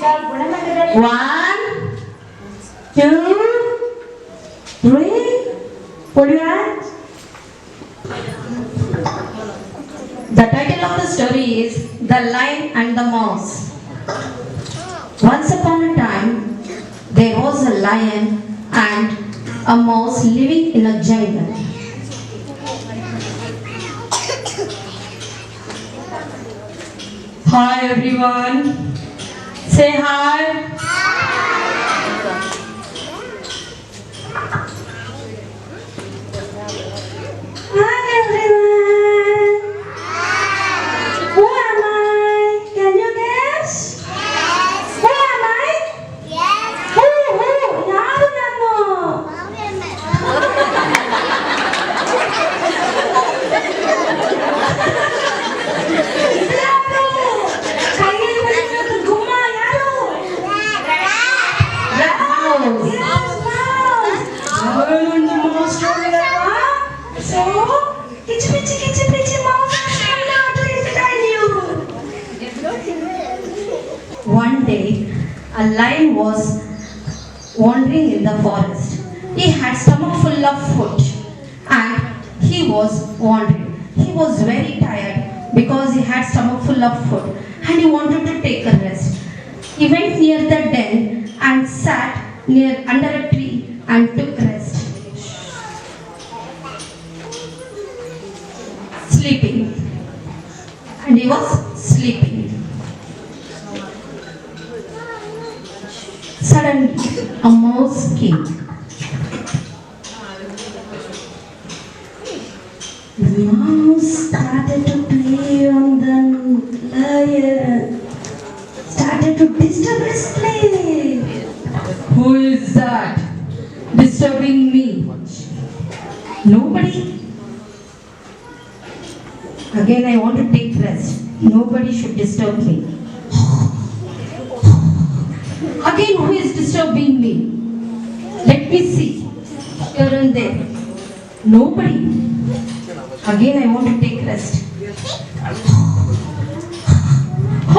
One, two, three. Put your hands. The title of the story is The Lion and the Mouse. Once upon a time, there was a lion and a mouse living in a jungle. Hi everyone. Say hi. Hi everyone. Who am I? Can you guess? Who am I? Who? ಯಾರು ನಾನು? ಯಾರು? ಕೈಯಲ್ಲಿ ಬಂದಿರೋದು ಗುಮ್ಮ ಯಾರು? Yes, mouse. Lion and the mouse story ಅಲ್ವಾ? So, ಕಿಚ್ಚಿ ಪಿಚ್ಚಿ mouse ಅನ್ನ ಆಟ ಹಿಡಿತಾ ಇದೀಯು. One day, a lion was wandering in the forest. He had stomach full of food and he was wandering. He was very tired because he had stomach full of food and he wanted to take a rest. He went near the den and sat near under a tree and took rest. Sleeping. And he was sleeping. Suddenly, a mouse came. The mouse started to play on the lion, started to disturb his play. Who is that disturbing me? Nobody. Again, I want to take rest. Nobody should disturb me. Again, who is disturbing me? Let me see. Here and there. Nobody. Again, I want to take rest.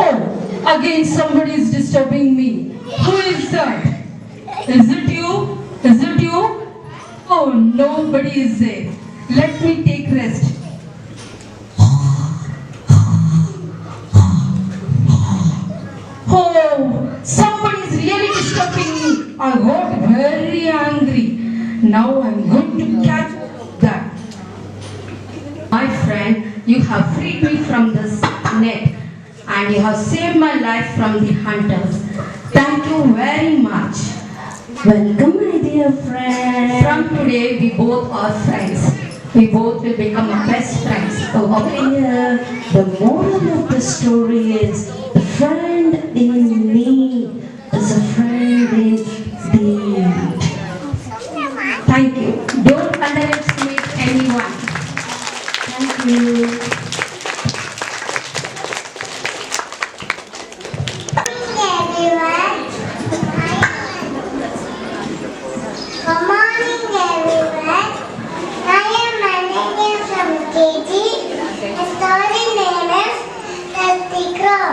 Oh, again somebody is disturbing me. Who is that? Is it you? Is it you? Oh, nobody is there. Let me take rest. Oh, somebody is really disturbing me. I got very angry. Now I'm going to catch that. My friend, you have freed me from this net and you have saved my life from the hunters. Thank you very much. Welcome, my dear friend. From today, we both are friends. We both will become best friends. Okay. The moral of the story is the friend in need is a friend indeed. Thank you. Don't underestimate anyone. Thank you. Good morning, everyone. I am Ananya from KG. The story name is The Crow.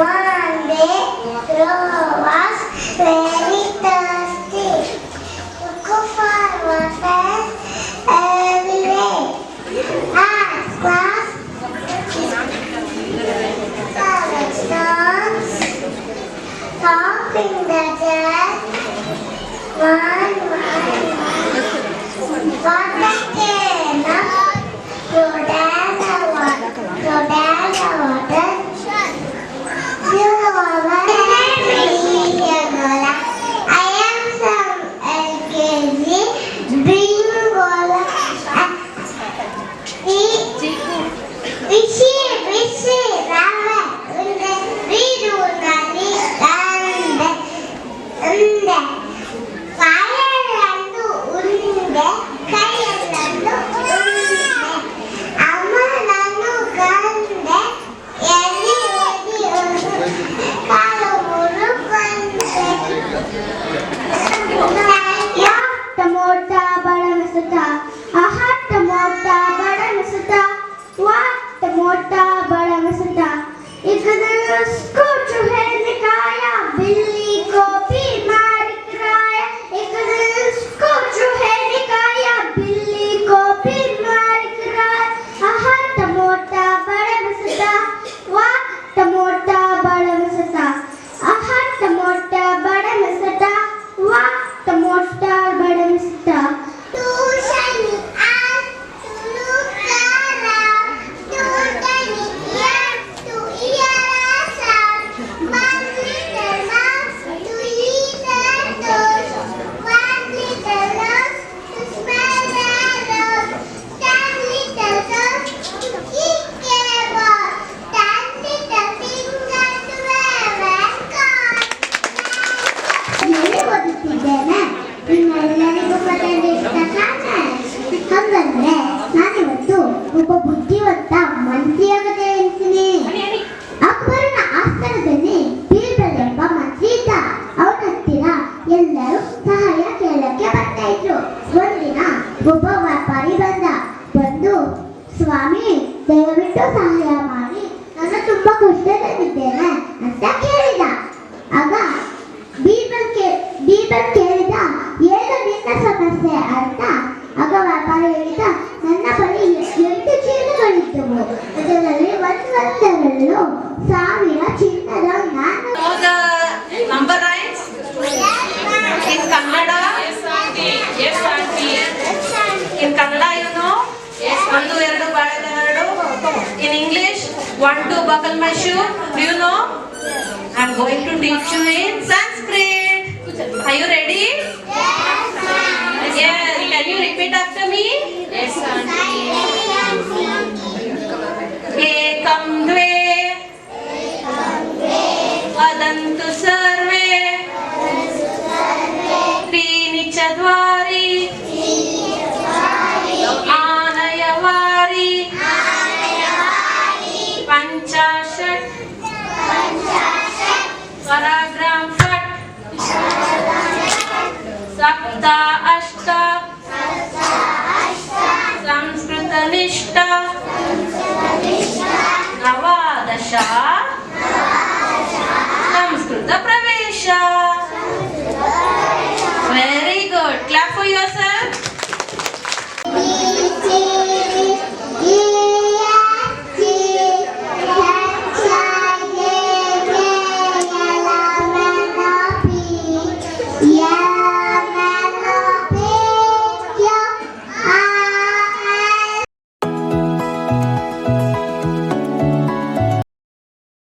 One day, Crow was very thirsty. Look for water everywhere. At last, stones, top in the jar. One, water came up to down the water. I am from LKG. Bring Gola. Vishi, Rama. Vidu Nani. Unde. Kayalandu unde. Kayalandu unde. Amma nanu kande. Yadi unde. Kalu murukande. Ya tamota bada masata. Aha tamota bada masata. Wa tamota ಸ್ವಾಮಿ ದಯವಿಟ್ಟು ಸಹಾಯ ಮಾಡಿ, ನಾನು ತುಂಬಾ ಕಷ್ಟದಲ್ಲಿದ್ದೇನೆ ಅಂತ ಕೇಳಿದ. ಆಗ ಬೀರ್ಬಲ್ ಕೇಳಿದ, ಏನು ನಿನ್ನ ಸಮಸ್ಯೆ ಅಂತ. ಆಗ ವ್ಯಾಪಾರಿ ಹೇಳಿದ, ನನ್ನ ಬಳಿ 8 ಚೀಲಗಳಿದ್ದವು, ಅದರಲ್ಲಿ ಒಂದರಲ್ಲೂ 1000 ಚಿನ್ನದ ನಾನು. Know the number rhymes in Kannada? Yes, auntie. In Kannada, you know? ಒಂದು ಎರಡು ಬಾಳೆದ ಹರಡು. In English, 1 2 buckle my shoe. Do you know? I'm going to teach you in Sanskrit. Are you ready? Yes. Can you repeat after me? Yes, auntie. Ekam dve वदन्तु सर्वे त्रीणि चत्वारि आनयवारि पञ्चाशत् पराग्राम फट् सप्त अष्ट संस्कृतनिष्ठ नवादश